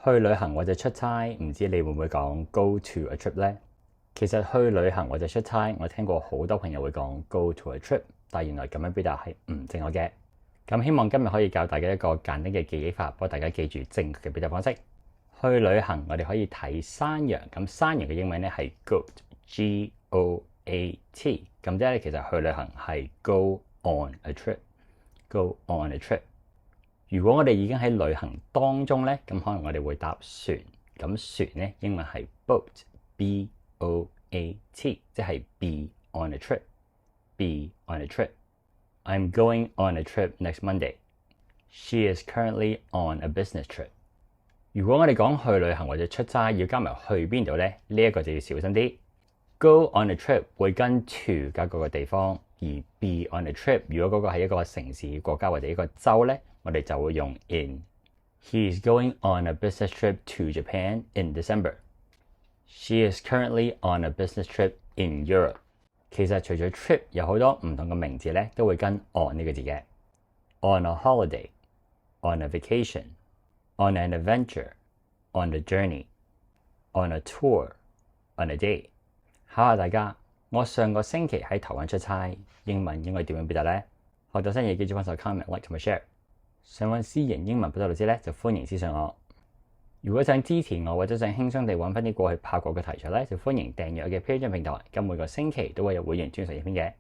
去旅行或者出差，唔知你會唔會講 go to a trip 呢？其實去旅行或者出差，我聽過好多朋友會講 go to a trip，但原來咁樣表達係唔正確嘅。咁希望今日可以教大家一個簡單嘅記憶法，幫大家記住正確嘅表達方式。去旅行我哋可以睇山羊，咁山羊嘅英文咧係 goat，G-O-A-T。咁即係其實去旅行係 go on a trip，go on a trip。如果我哋已經喺旅行當中咧，咁可能我哋會搭船。咁船咧英文係 boat，B-O-A-T， 即係 be on a trip，be on a trip。I'm going on a trip next Monday. She is currently on a business trip. 如果我哋講去旅行或者出差要加埋去邊度咧，呢一個就要小心啲。Go on a trip 會跟 to 加嗰個地方，而 be on a trip 如果嗰個係一個城市、國家或者一個州咧，我哋就會用 in。He is going on a business trip to Japan in December. She is currently on a business trip in Europe. 其實除咗 trip 有好多唔同嘅名字咧，都會跟 on 呢個字嘅。On a holiday, on a vacation, on an adventure, on a journey, on a tour, on a day。考下大家，我上個星期喺台灣出差，英文應該點樣表達呢？學到新嘢記住幫手 comment、like 同埋 share。想揾私人英文補習老師咧，就歡迎私信我。如果想支持我或者想輕鬆地揾翻啲過去拍過嘅題材咧，就歡迎訂閱我嘅 Patreon 平台。咁每個星期都會有會員專屬影片嘅。